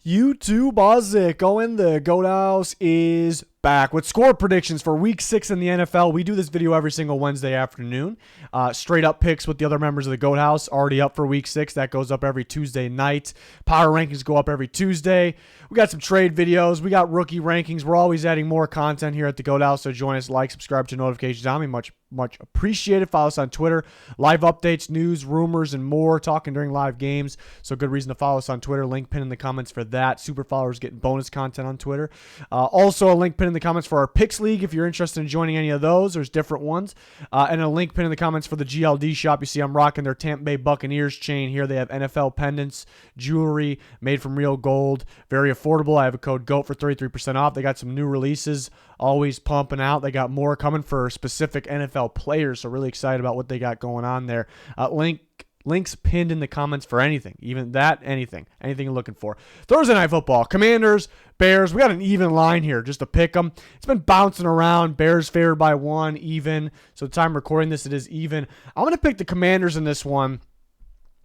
YouTube, how's it going? The Goat House is back with score predictions for Week 6 in the NFL. We do this video every single Wednesday afternoon. Straight up picks with the other members of the Goat House already up for Week 6. That goes up every Tuesday night. Power rankings go up every Tuesday. We got some trade videos. We got rookie rankings. We're always adding more content here at the Goat House, so join us, like, subscribe to notifications on me. Much appreciated. Follow us on Twitter. Live updates, news, rumors, and more. Talking during live games. So good reason to follow us on Twitter. Link pinned in the comments for that. Super followers getting bonus content on Twitter. Also a link pinned in the comments for our Picks League if you're interested in joining any of those. There's different ones. And a link pinned in the comments for the GLD shop. You see I'm rocking their Tampa Bay Buccaneers chain here. They have NFL pendants, jewelry made from real gold. Very affordable. I have a code GOAT for 33% off. They got some new releases always pumping out. They got more coming for specific NFL players, so really excited about what they got going on there. Links pinned in the comments for anything, even that, anything you're looking for. Thursday Night Football, Commanders, Bears. We got an even line here, just to pick them. It's been bouncing around. Bears favored by 1, even. So the time recording this, it is even. I'm going to pick the Commanders in this one.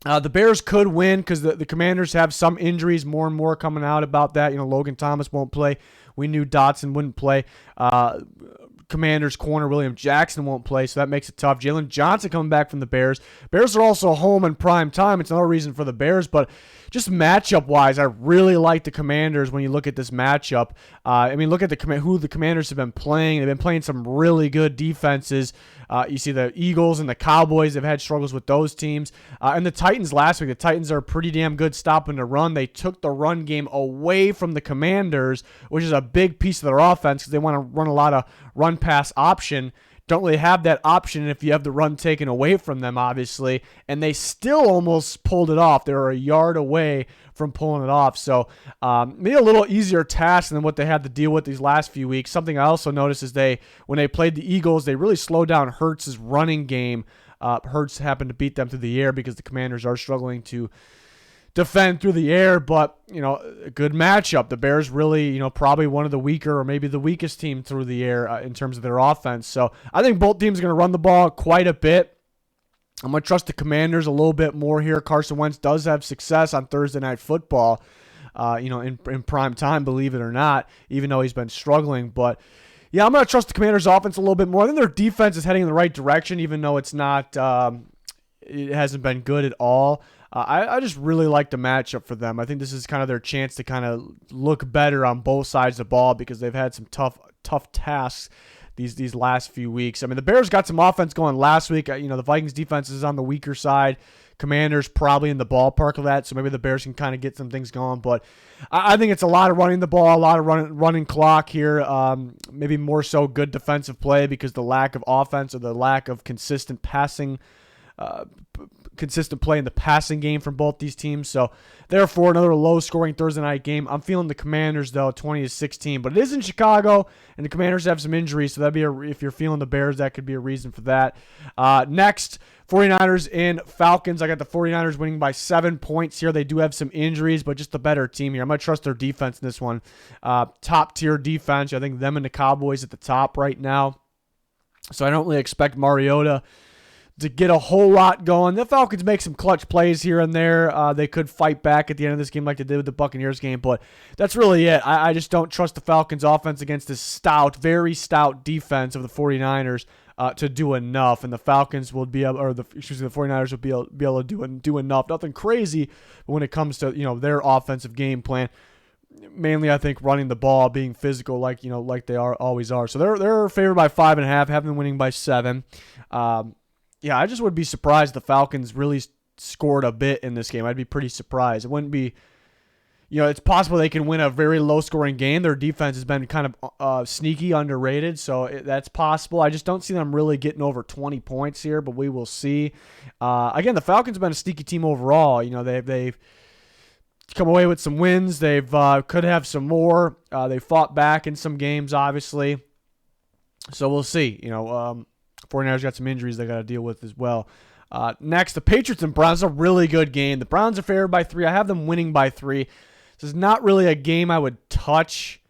The Bears could win because the Commanders have some injuries, more and more coming out about that. Logan Thomas won't play. We knew Dotson wouldn't play. Commanders corner William Jackson won't play, so that makes it tough. Jalen Johnson coming back from the Bears. Bears are also home in prime time. It's another reason for the Bears, but just matchup-wise, I really like the Commanders when you look at this matchup. Look at who the Commanders have been playing. They've been playing some really good defenses. You see the Eagles and the Cowboys have had struggles with those teams. And the Titans last week, the Titans are pretty damn good stopping the run. They took the run game away from the Commanders, which is a big piece of their offense because they want to run a lot of run-pass option. Don't really have that option if you have the run taken away from them, obviously, and they still almost pulled it off. They were a yard away from pulling it off, so maybe a little easier task than what they had to deal with these last few weeks. Something I also noticed is when they played the Eagles, they really slowed down Hurts' running game. Hurts happened to beat them through the air because the Commanders are struggling to defend through the air, but a good matchup. The Bears really, probably one of the weaker or maybe the weakest team through the air in terms of their offense. So I think both teams are going to run the ball quite a bit. I'm going to trust the Commanders a little bit more here. Carson Wentz does have success on Thursday Night Football, in prime time, believe it or not, even though he's been struggling. But yeah, I'm going to trust the Commanders' offense a little bit more. I think their defense is heading in the right direction, even though it's not, it hasn't been good at all. I just really like the matchup for them. I think this is kind of their chance to kind of look better on both sides of the ball because they've had some tough tasks these last few weeks. The Bears got some offense going last week. The Vikings defense is on the weaker side. Commanders probably in the ballpark of that, so maybe the Bears can kind of get some things going. But I think it's a lot of running the ball, a lot of running clock here. Maybe more so good defensive play because the lack of offense or the lack of consistent passing consistent play in the passing game from both these teams. So therefore, another low-scoring Thursday night game. I'm feeling the Commanders, though, 20-16. But it is in Chicago, and the Commanders have some injuries, so that'd be if you're feeling the Bears, that could be a reason for that. Next, 49ers and Falcons. I got the 49ers winning by 7 points here. They do have some injuries, but just a better team here. I'm going to trust their defense in this one. Top-tier defense. I think them and the Cowboys at the top right now. So I don't really expect Mariota to get a whole lot going. The Falcons make some clutch plays here and there. They could fight back at the end of this game like they did with the Buccaneers game, but that's really it. I just don't trust the Falcons offense against this very stout defense of the 49ers to do enough, and the Falcons will be able, the 49ers will be able to do enough. Nothing crazy, but when it comes to their offensive game plan, mainly I think running the ball, being physical like they always are. So they're favored by 5.5, have them winning by 7. Yeah, I just would be surprised if the Falcons really scored a bit in this game. I'd be pretty surprised. It wouldn't be, it's possible they can win a very low-scoring game. Their defense has been kind of sneaky, underrated, so that's possible. I just don't see them really getting over 20 points here, but we will see. Again, the Falcons have been a sneaky team overall. They've come away with some wins. They've could have some more. They fought back in some games, obviously. So we'll see. 49ers got some injuries they got to deal with as well. Next, the Patriots and Browns. A really good game. The Browns are favored by 3. I have them winning by 3. This is not really a game I would touch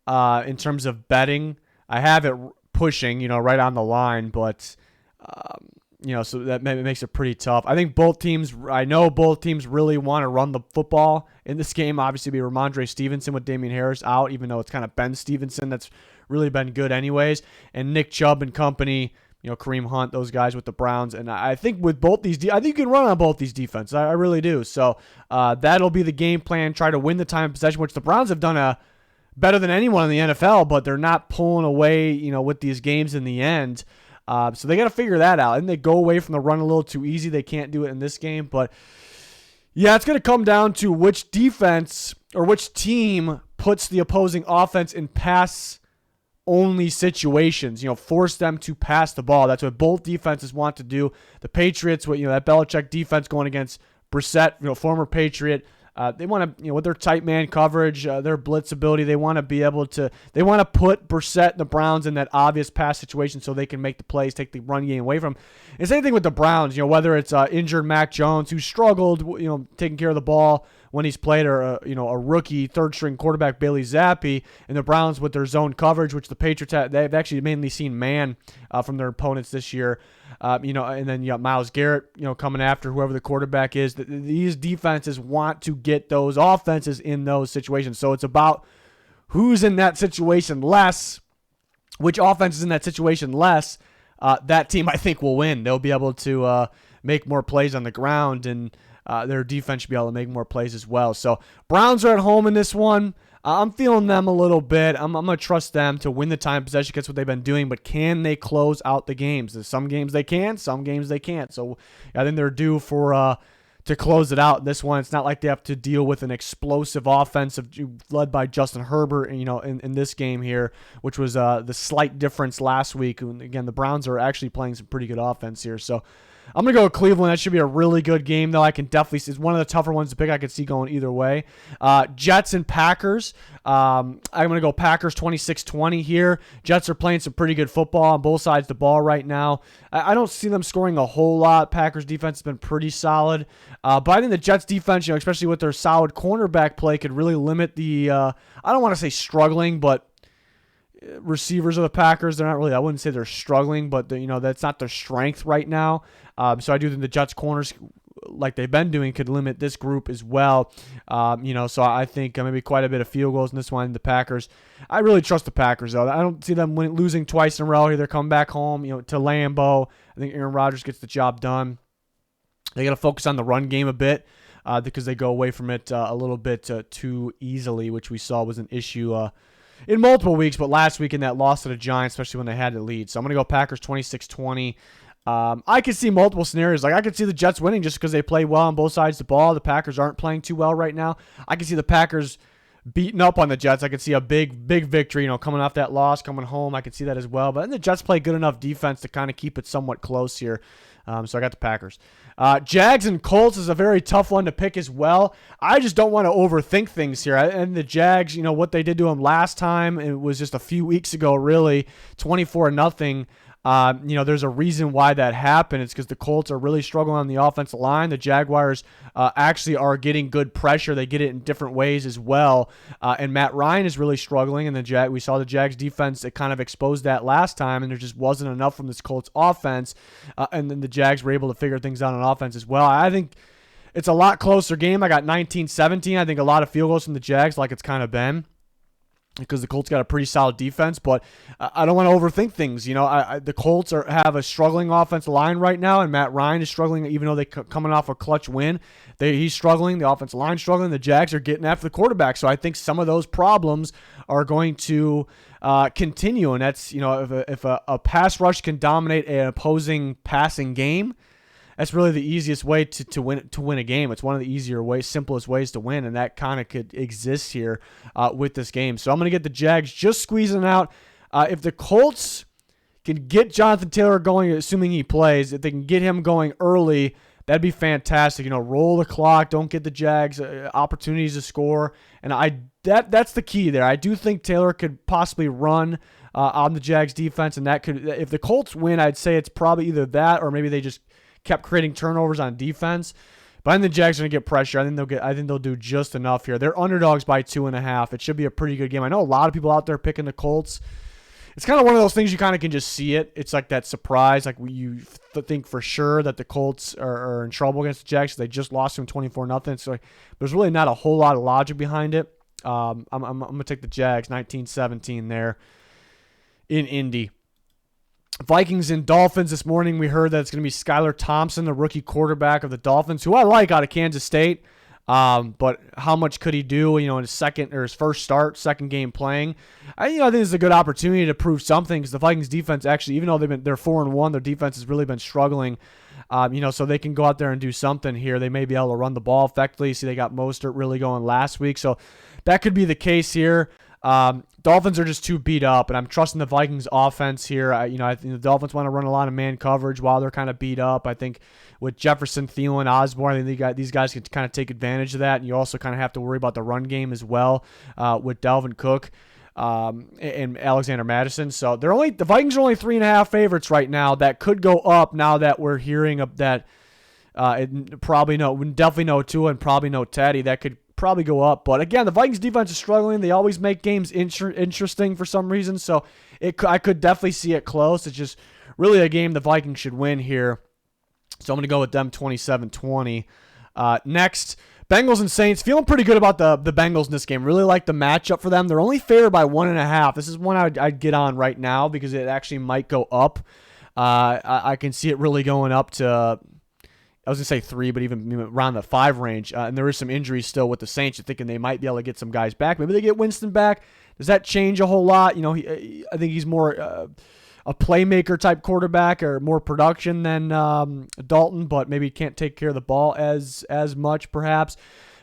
in terms of betting. I have it pushing, right on the line, but So that makes it pretty tough. I know both teams really want to run the football in this game. Obviously, be Ramondre Stevenson with Damian Harris out, even though it's kind of Ben Stevenson that's really been good anyways. And Nick Chubb and company, Kareem Hunt, those guys with the Browns. And I think with both these, I think you can run on both these defenses. I really do. So that'll be the game plan. Try to win the time of possession, which the Browns have done better than anyone in the NFL, but they're not pulling away, with these games in the end. So they got to figure that out. And they go away from the run a little too easy. They can't do it in this game. But, yeah, it's going to come down to which defense or which team puts the opposing offense in pass-only situations, force them to pass the ball. That's what both defenses want to do. The Patriots, with that Belichick defense going against Brissett, former Patriot, they want to, with their tight man coverage, their blitz ability, they want to put Brissett and the Browns in that obvious pass situation so they can make the plays, take the run game away from them. And same thing with the Browns, whether it's injured Mac Jones, who struggled, taking care of the ball when he's played, or a rookie third-string quarterback Bailey Zappi, and the Browns with their zone coverage, which the Patriots they've actually mainly seen man from their opponents this year. And then you got Myles Garrett, coming after whoever the quarterback is. These defenses want to get those offenses in those situations. So it's about who's in that situation less, which offense is in that situation less. That team, I think, will win. They'll be able to make more plays on the ground, and their defense should be able to make more plays as well. So Browns are at home in this one. I'm feeling them a little bit. I'm going to trust them to win the time possession. That's what they've been doing. But can they close out the games? There's some games they can, some games they can't. So I think they're due for to close it out. This one, it's not like they have to deal with an explosive offensive led by Justin Herbert, in this game here, which was the slight difference last week. And again, the Browns are actually playing some pretty good offense here. So I'm going to go with Cleveland. That should be a really good game, though. I can definitely see it's one of the tougher ones to pick. I could see going either way. Jets and Packers. I'm going to go Packers 26-20 here. Jets are playing some pretty good football on both sides of the ball right now. I don't see them scoring a whole lot. Packers defense has been pretty solid. But I think the Jets defense, especially with their solid cornerback play, could really limit the, I don't want to say struggling, but receivers of the Packers. They're not really, I wouldn't say they're struggling, but that's not their strength right now. So I do think the Jets corners, like they've been doing, could limit this group as well. So I think maybe quite a bit of field goals in this one. The Packers, I really trust the Packers, though. I don't see them losing twice in a row here. They're coming back home, to Lambeau. I think Aaron Rodgers gets the job done. They got to focus on the run game a bit because they go away from it a little bit too easily, which we saw was an issue in multiple weeks, but last week in that loss to the Giants, especially when they had the lead. So I'm going to go Packers 26-20. I could see multiple scenarios. Like I could see the Jets winning just because they play well on both sides of the ball. The Packers aren't playing too well right now. I could see the Packers beating up on the Jets. I could see a big victory, coming off that loss, coming home. I could see that as well. But then the Jets play good enough defense to kind of keep it somewhat close here. So I got the Packers. Jags and Colts is a very tough one to pick as well. I just don't want to overthink things here. And the Jags, what they did to them last time, it was just a few weeks ago, really, 24-0. There's a reason why that happened. It's because the Colts are really struggling on the offensive line. The Jaguars actually are getting good pressure. They get it in different ways as well. And Matt Ryan is really struggling. And we saw the Jags defense, it kind of exposed that last time, and there just wasn't enough from this Colts offense. And then the Jags were able to figure things out on offense as well. I think it's a lot closer game. I got 19-17. I think a lot of field goals from the Jags, like it's kind of been, because the Colts got a pretty solid defense, but I don't want to overthink things. The Colts have a struggling offensive line right now, and Matt Ryan is struggling, even though they're coming off a clutch win. He's struggling. The offensive line's struggling. The Jags are getting after the quarterback. So I think some of those problems are going to continue, and that's, if a pass rush can dominate an opposing passing game, that's really the easiest way to win a game. It's one of the easier ways, simplest ways to win, and that kind of could exist here with this game. So I'm going to get the Jags just squeezing out. If the Colts can get Jonathan Taylor going, assuming he plays, if they can get him going early, that'd be fantastic. Roll the clock, don't get the Jags opportunities to score, and that's the key there. I do think Taylor could possibly run on the Jags defense, and that could, if the Colts win, I'd say it's probably either that or maybe they just kept creating turnovers on defense. But I think the Jags are going to get pressure. I think they'll do just enough here. They're underdogs by 2.5. It should be a pretty good game. I know a lot of people out there picking the Colts. it's kind of one of those things you kind of can just see it. It's like that surprise, like you think for sure that the Colts are in trouble against the Jags. They just lost to them 24-0. So there's really not a whole lot of logic behind it. I'm going to take the Jags, 19-17 there in Indy. Vikings and Dolphins this morning. We heard that it's going to be Skylar Thompson, the rookie quarterback of the Dolphins, who I like out of Kansas State. But how much could he do, in his first start, second game playing? I think it's a good opportunity to prove something because the Vikings defense actually, even though they're 4-1, their defense has really been struggling. So they can go out there and do something here. They may be able to run the ball effectively. See, they got Mostert really going last week, so that could be the case here. Dolphins are just too beat up, and I'm trusting the Vikings offense here. I think the Dolphins want to run a lot of man coverage while they're kind of beat up. I think with Jefferson, Thielen, Osborne, I think these guys can kind of take advantage of that, and you also kind of have to worry about the run game as well with Dalvin Cook and Alexander Madison. So the Vikings are only 3.5 favorites right now. That could go up now that we're hearing of that. Definitely no Tua and probably no Teddy. That could probably go up. But again, the Vikings defense is struggling. They always make games interesting for some reason. So I could definitely see it close. It's just really a game the Vikings should win here. So I'm going to go with them 27-20. Next, Bengals and Saints. Feeling pretty good about the Bengals in this game. Really like the matchup for them. They're only favored by 1.5. This is one I'd get on right now because it actually might go up. I can see it really going up to, I was going to say 3, but even around the 5 range. And there is some injuries still with the Saints. You're thinking they might be able to get some guys back. Maybe they get Winston back. Does that change a whole lot? I think he's more a playmaker type quarterback or more production than Dalton, but maybe he can't take care of the ball as much perhaps.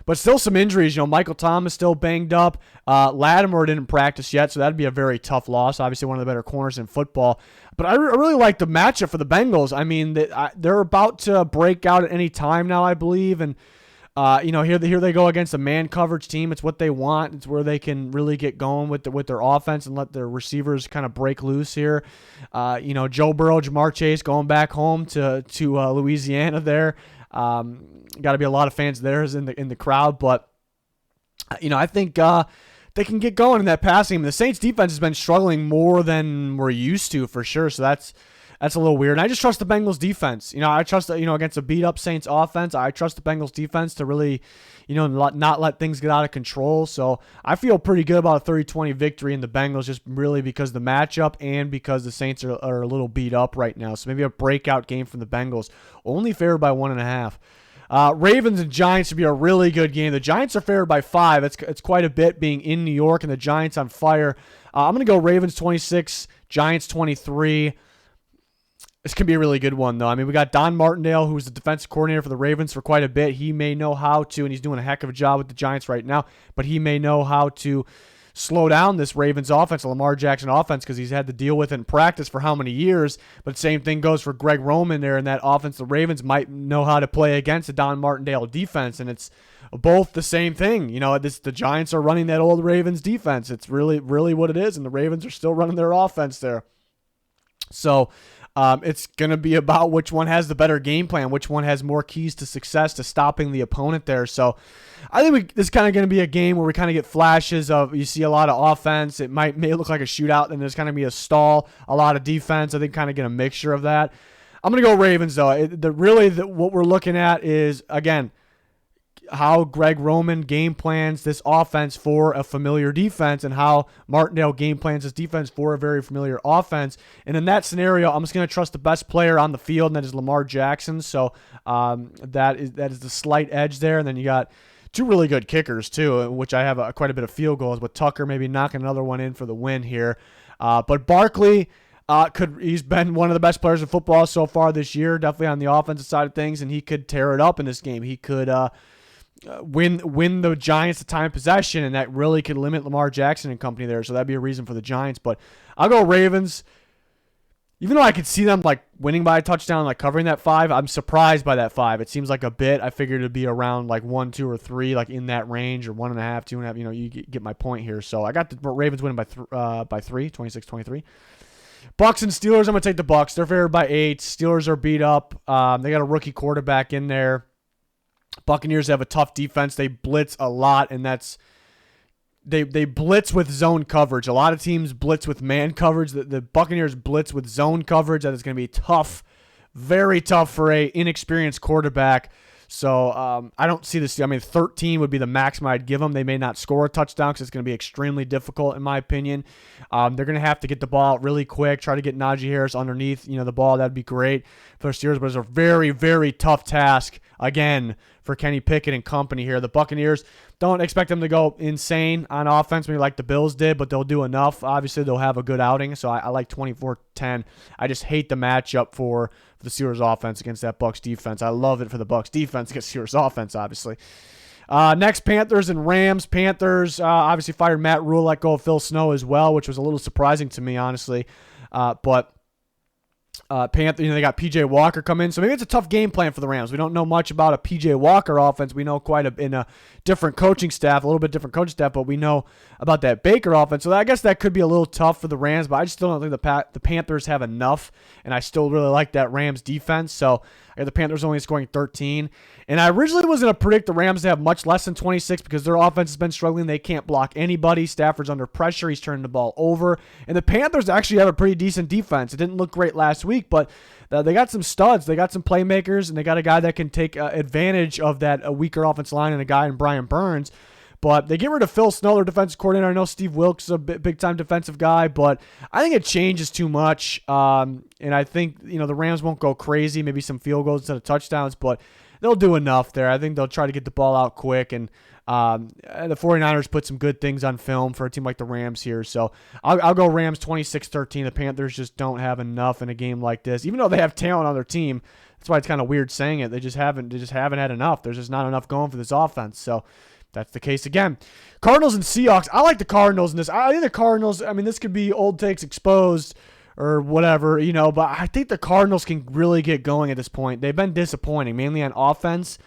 But still some injuries. Michael Thomas still banged up. Lattimore didn't practice yet, so that'd be a very tough loss. Obviously one of the better corners in football. But I really like the matchup for the Bengals. I mean, they're about to break out at any time now, I believe. And, here they go against a man coverage team. It's what they want. It's where they can really get going with their offense and let their receivers kind of break loose here. Joe Burrow, Jamar Chase going back home to Louisiana there. Got to be a lot of fans there in the crowd. But, I think they can get going in that passing. The Saints defense has been struggling more than we're used to for sure. So that's a little weird. And I just trust the Bengals defense. I trust against a beat up Saints offense, I trust the Bengals defense to really, not let things get out of control. So I feel pretty good about a 30-20 victory in the Bengals, just really because of the matchup and because the Saints are a little beat up right now. So maybe a breakout game from the Bengals, only favored by 1.5. Ravens and Giants would be a really good game. The Giants are favored by 5. It's quite a bit being in New York and the Giants on fire. I'm going to go Ravens 26, Giants 23. This could be a really good one, though. I mean, we got Don Martindale, who's the defensive coordinator for the Ravens for quite a bit. He may know how to, and he's doing a heck of a job with the Giants right now, but he may know how to slow down this Ravens offense, Lamar Jackson offense, because he's had to deal with it in practice for how many years. But same thing goes for Greg Roman there in that offense. The Ravens might know how to play against the Don Martindale defense, and it's both the same thing. The Giants are running that old Ravens defense. It's really, really what it is, and the Ravens are still running their offense there. So it's going to be about which one has the better game plan, which one has more keys to success to stopping the opponent there. So I think this is kind of going to be a game where we kind of get flashes of, you see a lot of offense. It may look like a shootout, and there's kind of be a stall, a lot of defense. I think kind of get a mixture of that. I'm going to go Ravens, though. What we're looking at is, again, how Greg Roman game plans this offense for a familiar defense and how Martindale game plans his defense for a very familiar offense. And in that scenario, I'm just going to trust the best player on the field, and that is Lamar Jackson. So that is the slight edge there. And then you got 2 really good kickers too, which I have quite a bit of field goals with Tucker maybe knocking another one in for the win here. But Barkley, he's been one of the best players in football so far this year, definitely on the offensive side of things, and he could tear it up in this game. He could win the Giants the time of possession, and that really could limit Lamar Jackson and company there. So that'd be a reason for the Giants. But I'll go Ravens. Even though I could see them winning by a touchdown, covering that 5, I'm surprised by that 5. It seems like a bit. I figured it'd be around 1, 2, or 3, in that range, or 1.5, 2.5. You get my point here. So I got the Ravens winning by 3, 26-23. Bucks and Steelers. I'm gonna take the Bucks. They're favored by 8. Steelers are beat up. They got a rookie quarterback in there. Buccaneers have a tough defense. They blitz a lot, and that's they blitz with zone coverage. A lot of teams blitz with man coverage. The Buccaneers blitz with zone coverage. That is going to be tough, very tough for a inexperienced quarterback. So I don't see this. I mean, 13 would be the maximum I'd give them. They may not score a touchdown because it's going to be extremely difficult, in my opinion. They're going to have to get the ball out really quick, try to get Najee Harris underneath, the ball. That'd be great for the Steelers, but it's a very, very tough task, again, for Kenny Pickett and company here. The Buccaneers, don't expect them to go insane on offense, maybe like the Bills did, but they'll do enough. Obviously, they'll have a good outing, so I like 24-10. I just hate the matchup for the Steelers offense against that Bucs defense. I love it for the Bucs defense against Steelers offense, obviously. Next, Panthers and Rams. Panthers obviously fired Matt Rule, let go of Phil Snow as well, which was a little surprising to me, honestly. But Panthers, they got PJ Walker come in, so maybe it's a tough game plan for the Rams. We don't know much about a PJ Walker offense. We know quite in a different coaching staff, a little bit different coaching staff, but we know about that Baker offense. So I guess that could be a little tough for the Rams, but I just still don't think the Panthers have enough, and I still really like that Rams defense. So I got the Panthers only scoring 13. And I originally was going to predict the Rams to have much less than 26 because their offense has been struggling. They can't block anybody. Stafford's under pressure. He's turning the ball over. And the Panthers actually have a pretty decent defense. It didn't look great last week, but they got some studs. They got some playmakers, and they got a guy that can take advantage of that weaker offensive line and a guy in Brian Burns. But they get rid of Phil Snow, their defensive coordinator. I know Steve Wilkes is a big-time defensive guy, but I think it changes too much. And I think, the Rams won't go crazy, maybe some field goals instead of touchdowns, but they'll do enough there. I think they'll try to get the ball out quick, and the 49ers put some good things on film for a team like the Rams here. So I'll go Rams 26-13. The Panthers just don't have enough in a game like this, even though they have talent on their team. That's why it's kind of weird saying it. They just haven't had enough. There's just not enough going for this offense. So that's the case again. Cardinals and Seahawks. I like the Cardinals in this. I think the Cardinals, this could be old takes exposed or whatever, but I think the Cardinals can really get going at this point. They've been disappointing, mainly on offense.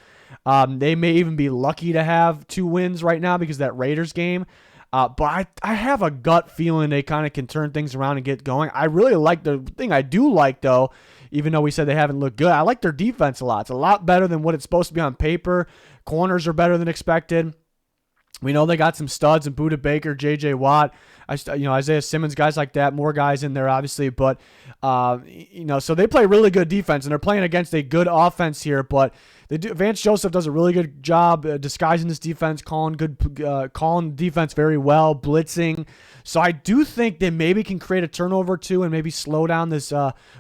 They may even be lucky to have 2 wins right now because of that Raiders game. But I have a gut feeling they kind of can turn things around and get going. I really like the thing I do like, though, even though we said they haven't looked good. I like their defense a lot. It's a lot better than what it's supposed to be on paper. Corners are better than expected. We know they got some studs in Budda Baker, J.J. Watt, Isaiah Simmons, guys like that, more guys in there, obviously. But, so they play really good defense, and they're playing against a good offense here. But Vance Joseph does a really good job disguising this defense, calling defense very well, blitzing. So I do think they maybe can create a turnover or two and maybe slow down this,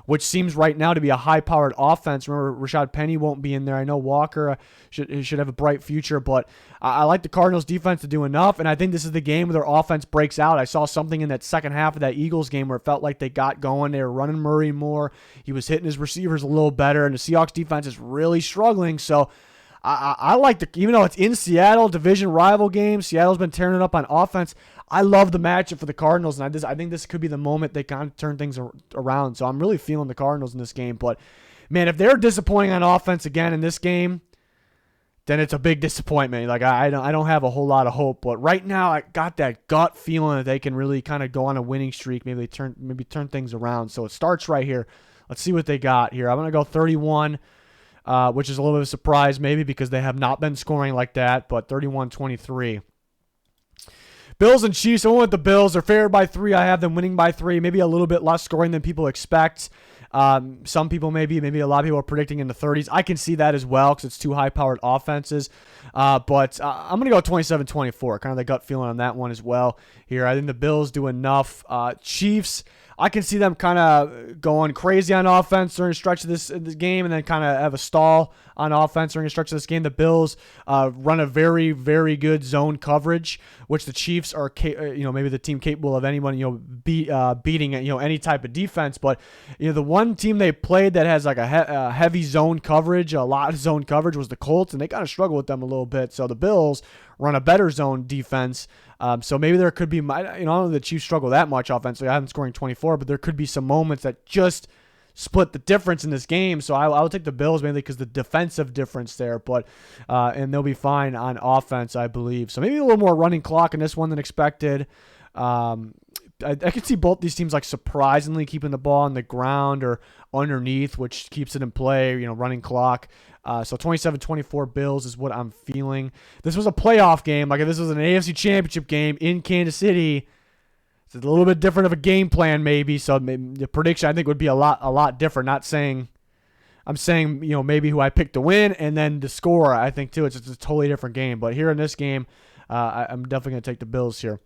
which seems right now to be a high-powered offense. Remember, Rashad Penny won't be in there. I know Walker should have a bright future, but I like the Cardinals' defense to do enough, and I think this is the game where their offense breaks out. I saw something in that second half of that Eagles game where it felt like they got going. They were running Murray more. He was hitting his receivers a little better, and the Seahawks defense is really struggling. So I like even though it's in Seattle, division rival game, Seattle's been tearing it up on offense. I love the matchup for the Cardinals, and I think this could be the moment they kind of turn things around. So I'm really feeling the Cardinals in this game. But, man, if they're disappointing on offense again in this game, then it's a big disappointment. Like I don't have a whole lot of hope. But right now, I got that gut feeling that they can really kind of go on a winning streak. Maybe turn things around. So it starts right here. Let's see what they got here. I'm going to go 31, which is a little bit of a surprise maybe because they have not been scoring like that. But 31-23. Bills and Chiefs. I went with the Bills. They're favored by 3. I have them winning by 3. Maybe a little bit less scoring than people expect. Some people maybe a lot of people are predicting in the 30s. I can see that as well because it's 2 high-powered offenses. But I'm going to go 27-24. Kind of the gut feeling on that one as well here. I think the Bills do enough. Chiefs, I can see them kind of going crazy on offense during a stretch of this game and then kind of have a stall on offense during a stretch of this game. The Bills run a very, very good zone coverage, which the Chiefs are, maybe the team capable of anyone, beating, any type of defense. But, the one team they played that has like a heavy zone coverage, a lot of zone coverage was the Colts, and they kind of struggle with them a little bit. So the Bills run a better zone defense. So maybe there could be, I don't know the Chiefs struggle that much offensively. I haven't scoring 24, but there could be some moments that just split the difference in this game. So I'll take the Bills mainly because the defensive difference there, but and they'll be fine on offense, I believe. So maybe a little more running clock in this one than expected. I could see both these teams like surprisingly keeping the ball on the ground or underneath, which keeps it in play, running clock. So 27-24 Bills is what I'm feeling. This was a playoff game. Like if this was an AFC Championship game in Kansas City, it's a little bit different of a game plan maybe. So the prediction I think would be a lot different. I'm saying maybe who I picked to win, and then the score I think too. It's a totally different game. But here in this game, I'm definitely going to take the Bills here.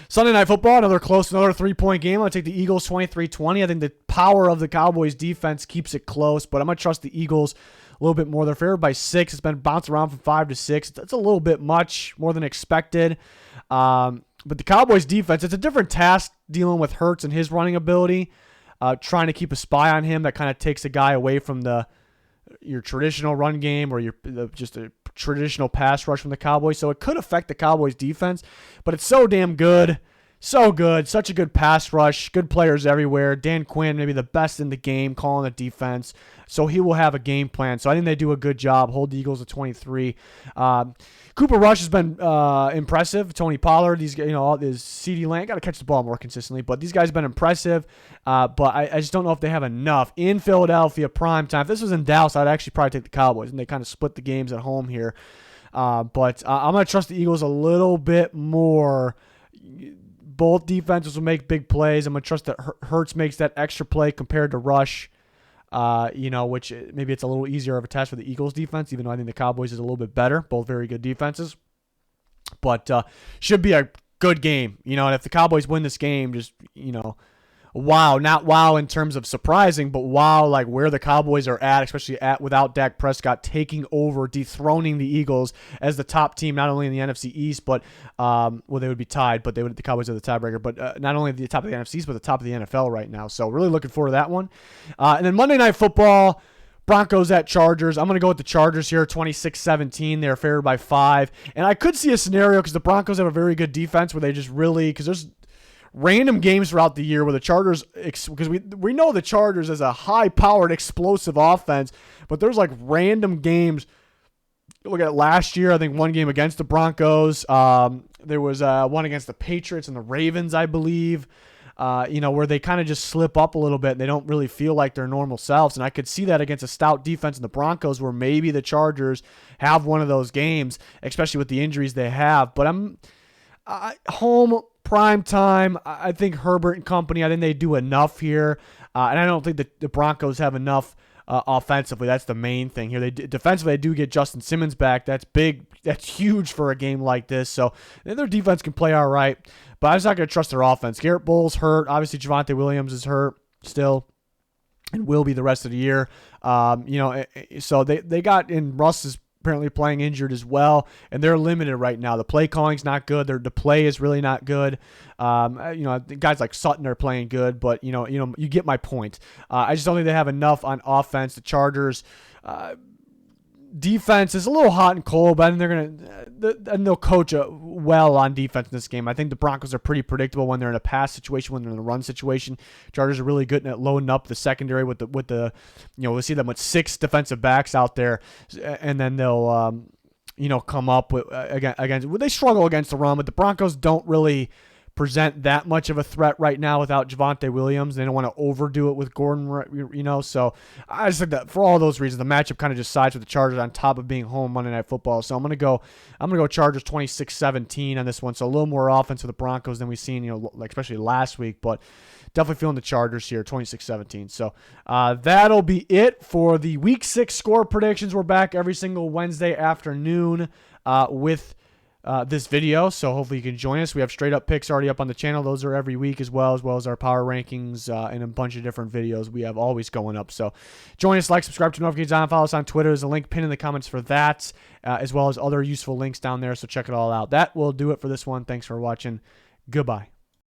Sunday Night Football, another 3-point game. I'm going to take the Eagles 23-20. I think the power of the Cowboys defense keeps it close, but I'm going to trust the Eagles a little bit more. They're favored by 6. It's been bounced around from 5 to 6. That's a little bit much, more than expected. But the Cowboys defense, it's a different task dealing with Hurts and his running ability. Trying to keep a spy on him that kind of takes a guy away from your traditional run game or just a traditional pass rush from the Cowboys. So it could affect the Cowboys defense, but it's so damn good. So good. Such a good pass rush. Good players everywhere. Dan Quinn, maybe the best in the game, calling the defense. So he will have a game plan. So I think they do a good job. Hold the Eagles at 23. Cooper Rush has been impressive. Tony Pollard, these is CeeDee Lamb. Got to catch the ball more consistently. But these guys have been impressive. But I just don't know if they have enough. In Philadelphia, prime time. If this was in Dallas, I'd actually probably take the Cowboys. And they kind of split the games at home here. But I'm going to trust the Eagles a little bit more. Both defenses will make big plays. I'm going to trust that Hurts makes that extra play compared to Rush, which maybe it's a little easier of a test for the Eagles defense, even though I think the Cowboys is a little bit better. Both very good defenses. But should be a good game. And if the Cowboys win this game, just, wow. Not wow in terms of surprising, but wow like where the Cowboys are at, especially without Dak Prescott taking over, dethroning the Eagles as the top team, not only in the NFC East, but they would be tied, but the Cowboys are the tiebreaker, but not only the top of the NFC East, but the top of the NFL right now. So really looking forward to that one. And then Monday Night Football, Broncos at Chargers. I'm going to go with the Chargers here, 26-17. They're favored by 5. And I could see a scenario because the Broncos have a very good defense where they just really, because there's random games throughout the year where the Chargers, because we know the Chargers as a high-powered, explosive offense, but there's like random games. Look at last year, I think one game against the Broncos. There was one against the Patriots and the Ravens, I believe, where they kind of just slip up a little bit and they don't really feel like their normal selves. And I could see that against a stout defense in the Broncos where maybe the Chargers have one of those games, especially with the injuries they have. But home prime time, I think Herbert and company, I think they do enough here. And I don't think the Broncos have enough offensively. That's the main thing here. Defensively, they do get Justin Simmons back. That's big. That's huge for a game like this. So their defense can play all right. But I'm just not going to trust their offense. Garrett Bowles hurt. Obviously, Javonte Williams is hurt still and will be the rest of the year. So they got in. Russ is apparently playing injured as well, and they're limited right now. The play calling's not good. The play is really not good. Guys like Sutton are playing good, but you get my point. I just don't think they have enough on offense. The Chargers defense is a little hot and cold, but they'll coach well on defense in this game. I think the Broncos are pretty predictable when they're in a pass situation, when they're in a run situation. Chargers are really good at loading up the secondary with the we'll see them with 6 defensive backs out there, and then they'll come up with they struggle against the run, but the Broncos don't really present that much of a threat right now without Javonte Williams. They don't want to overdo it with Gordon, so I just think that for all those reasons, the matchup kind of just sides with the Chargers on top of being home Monday Night Football. So I'm going to go Chargers 26-17 on this one. So a little more offense for the Broncos than we've seen, especially last week, but definitely feeling the Chargers here, 26-17. So that'll be it for the Week 6 score predictions. We're back every single Wednesday afternoon with this video, so hopefully you can join us. We have straight up picks already up on the channel. Those are every week as well as our power rankings and a bunch of different videos we have always going up. So join us, like, subscribe to notifications on, follow us on Twitter. There's a link pinned in the comments for that, as well as other useful links down there, so check it all out. That will do it for this one. Thanks for watching. Goodbye.